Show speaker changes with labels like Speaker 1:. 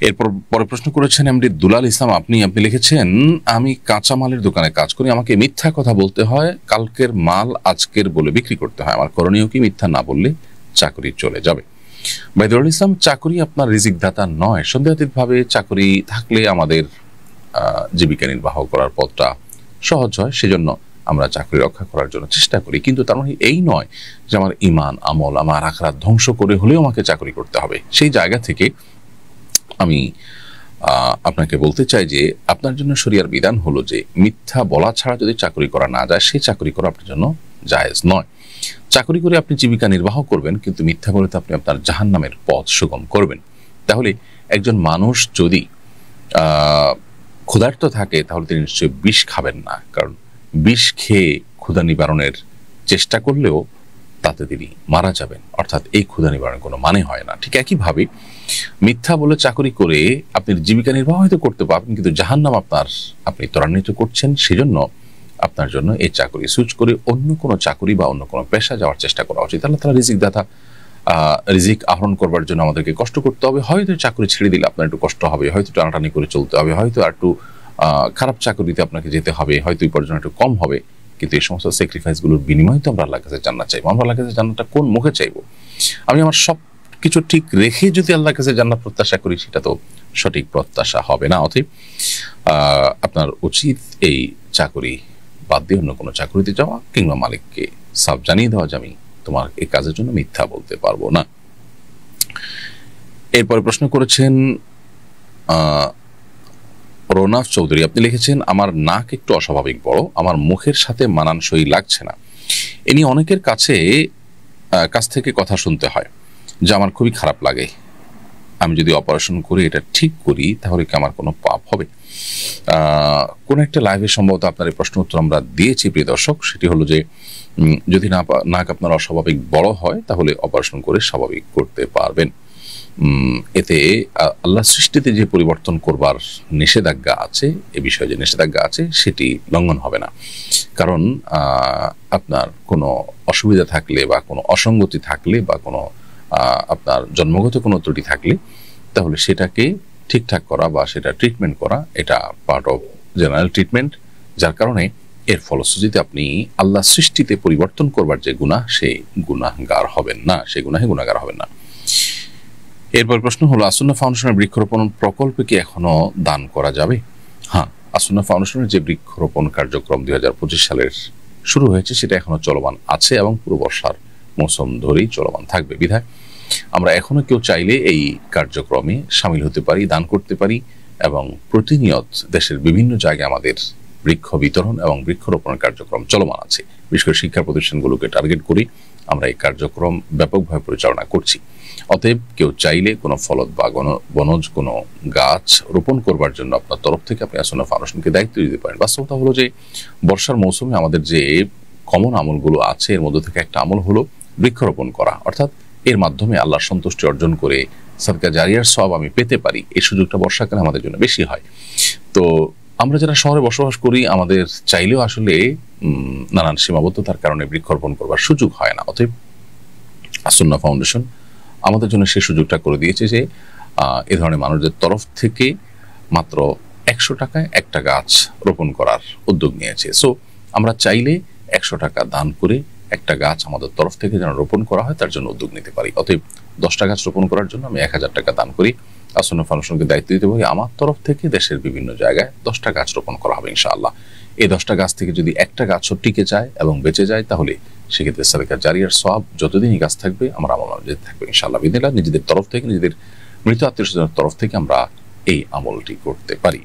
Speaker 1: এরপর পরে প্রশ্ন করেছেন এমডি দুলাল ইসলাম, আপনি লিখেছেন, আমি কাঁচামালের দোকানে কাজ করি, আমাকে মিথ্যা কথা বলতে হয়, কালকের মাল আজকের বলে বিক্রি করতে হয়, আমার করণীয় কি? মিথ্যা না বললে চাকরি চলে যাবে। ভাই দুলাল ইসলাম, চাকরি আপনার রিজিক দাতা নয়। সন্দেহাতীতভাবে চাকরি থাকলে আমাদের জীবিকা নির্বাহ করার পথটা সহজ হয়, সেজন্য আমরা চাকরি রক্ষা করার জন্য চেষ্টা করি, কিন্তু তার মানে এই নয় যে আমার ইমান আমল আমার আখরাত ধ্বংস করে হলেও আমাকে চাকরি করতে হবে। সেই জায়গা থেকে আমি আপনাকে বলতে চাই যে আপনার জন্য শরিয়ার বিধান হলো যে মিথ্যা বলা ছাড়া যদি চাকরি করা না যায়, সেই চাকরি করা আপনার জন্য জায়েজ নয়। চাকরি করে আপনি জীবিকা নির্বাহ করবেন, কিন্তু মিথ্যা বলে তো আপনি আপনার জাহান্নামের পথ সুগম করবেন। তাহলে একজন মানুষ যদি ক্ষুধার্ত থাকে তাহলে তিনি নিশ্চয়ই বিষ খাবেন না, কারণ বিষ খেয়ে ক্ষুধা নিবারণের চেষ্টা করলেও তাতে তিনি মারা যাবেন, অর্থাৎ এই ক্ষুধা নিবারণের কোনো মানে হয় না। ঠিক একইভাবে মিথ্যা বলে চাকরি করে আপনি জীবিকা নির্বাহ হয়তো করতে পারবেন, কিন্তু জাহান্নাম আপনি ত্বরান্বিত করছেন। সেজন্য আপনার জন্য এই চাকরি সুইচ করে অন্য কোনো চাকরি বা অন্য কোনো পেশা যাওয়ার চেষ্টা করা উচিত। আল্লাহ তাআলা রিজিক দাতা, রিজিক আহরণ করবার জন্য আমাদেরকে কষ্ট করতে হবে। হয়তো চাকরি ছেড়ে দিলে আপনার একটু কষ্ট হবে, হয়তো টানাটানি করে চলতে হবে, হয়তো আর একটু খারাপ চাকরিতে আপনাকে যেতে হবে, হয়তো উপার্জন একটু কম হবে, কিন্তু এই সমস্ত স্যাক্রিফাইস গুলোর বিনিময়ে তো আমরা আল্লাহর কাছে জান্নাত চাইবো। আমরা আল্লাহর কাছে জান্নাতটা কোন মুখে চাইবো? আমি আমার সব কিছু ঠিক রেখে যদি আল্লাহর কাছে জান্নাত প্রত্যাশা করি, সেটা তো সঠিক প্রত্যাশা হবে না। অতএব আপনার উচিত এই চাকরি বাদ দিয়ে অন্য কোনো চাকরিতে যাওয়া, কিংবা মালিককে সাফ জানিয়ে দেওয়া যে আমি তোমার এই কাজের জন্য মিথ্যা বলতে পারবো না। এরপরে প্রশ্ন করেছেন রোনাফ চৌধুরী, আপনি লিখেছেন, আমার নাক একটু অস্বাভাবিক বড়, আমার মুখের সাথে মানানসই লাগছে না। এ নিয়ে অনেকের কাছ থেকে কথা শুনতে হয়, যা আমার খুবই খারাপ লাগে। আমি যদি অপারেশন করে এটা ঠিক করি তাহলে কি আমার কোনো পাপ হবে? কোন একটা লাইভে সম্ভবত আপনার এই প্রশ্ন উত্তর আমরা দিয়েছি প্রিয় দর্শক। সেটি হলো যে যদি নাক আপনার অস্বাভাবিক বড় হয় তাহলে অপারেশন করে স্বাভাবিক করতে পারবেন। এতে আল্লাহ সৃষ্টিতে যে পরিবর্তন করবার নিষেধাজ্ঞা আছে, এ বিষয়ে যে নিষেধাজ্ঞা আছে সেটি লঙ্ঘন হবে না। কারণ আপনার কোনো অসুবিধা থাকলে বা কোনো অসঙ্গতি থাকলে বা কোনো আপনার জন্মগত কোনো ত্রুটি থাকলে, তাহলে সেটাকে ঠিকঠাক করা বা সেটা ট্রিটমেন্ট করা, এটা পার্ট অফ জেনারেল ট্রিটমেন্ট, যার কারণে এর ফলশ্রুতিতে আপনি আল্লাহ সৃষ্টিতে পরিবর্তন করবার যে গুনাহ, সেই গুনাহগার হবেন না, সেই গুনাহে গুনাহগার হবেন না। এরপর প্রশ্ন হলো, আসুন্নাহ ফাউন্ডেশনের বৃক্ষরোপণ প্রকল্পে কি এখনো দান করা যাবে? হ্যাঁ, আসুন্নাহ ফাউন্ডেশনের যে বৃক্ষরোপণ কার্যক্রম 2025 সালের শুরু হয়েছে, সেটা এখনো চলমান আছে এবং পুরো বর্ষার মৌসুম ধরেই চলমান থাকবে। বিধায় আমরা এখনো কেউ চাইলে এই কার্যক্রমে সামিল হতে পারি, দান করতে পারি, এবং প্রতিনিয়ত দেশের বিভিন্ন জায়গায় আমাদের বৃক্ষ বিতরণ এবং বৃক্ষরোপণের কার্যক্রম চলমান আছে। বিশেষ করে শিক্ষা প্রতিষ্ঠানগুলোকে টার্গেট করি আমরা এই কার্যক্রম ব্যাপকভাবে পরিচালনা করছি। অতএব কেউ চাইলে কোনো ফলদ বা বনজ কোনো গাছ রোপণ করবার জন্য আপনার তরফ থেকে আপনি আসুন্নাহ ফাউন্ডেশনকে দায়িত্ব দিতে পারেন। বাস্তবতা হলো যে বর্ষার মৌসুমে আমাদের যে কমন আমলগুলো আছে, এর মধ্যে থেকে একটা আমল হলো বৃক্ষরোপণ করা, অর্থাৎ এর মাধ্যমে আল্লাহর সন্তুষ্টি অর্জন করে সাদকা জারিয়ার সওয়াব আমি পেতে পারি। এই সুযোগটা বর্ষাকালে আমাদের জন্য বেশি হয়। তো আমরা যারা শহরে বসবাস করি, আমাদের চাইলেও আসলে নানান সীমাবদ্ধতার কারণে বৃক্ষরোপণ করবার সুযোগ হয় না। অতএব আসুন্নাহ ফাউন্ডেশন আমাদের জন্য সেই সুযোগটা করে দিয়েছে যে এ ধরনের মানুষদের তরফ থেকে মাত্র 100 টাকায় একটা গাছ রোপণ করার উদ্যোগ নিয়েছে। সো আমরা চাইলে 100 টাকা দান করে একটা গাছ আমাদের তরফ থেকে যেন রোপণ করা হয়, তার জন্য উদ্যোগ নিতে পারি। অতএব 10টা গাছ রোপণ করার জন্য আমি 1000 টাকা দান করি, আসুন্নাহ ফাউন্ডেশনকে দায়িত্ব দিতে পারি। আমার তরফ থেকে দেশের বিভিন্ন জায়গায় 10টা গাছ রোপণ করা হবে ইনশাআল্লাহ। এই 10টা গাছ থেকে যদি একটা গাছও টিকে যায় এবং বেঁচে যায়, তাহলে সেক্ষেত্রে সাদকা জারিয়ার সওয়াব যতদিনই গাছ থাকবে আমার আমল যেতে থাকবে ইনশাআল্লাহ। বিদিনিল্লাহ নিজেদের তরফ থেকে, নিজেদের মৃত আত্মীয় স্বজনের তরফ থেকে আমরা এই আমলটি করতে পারি।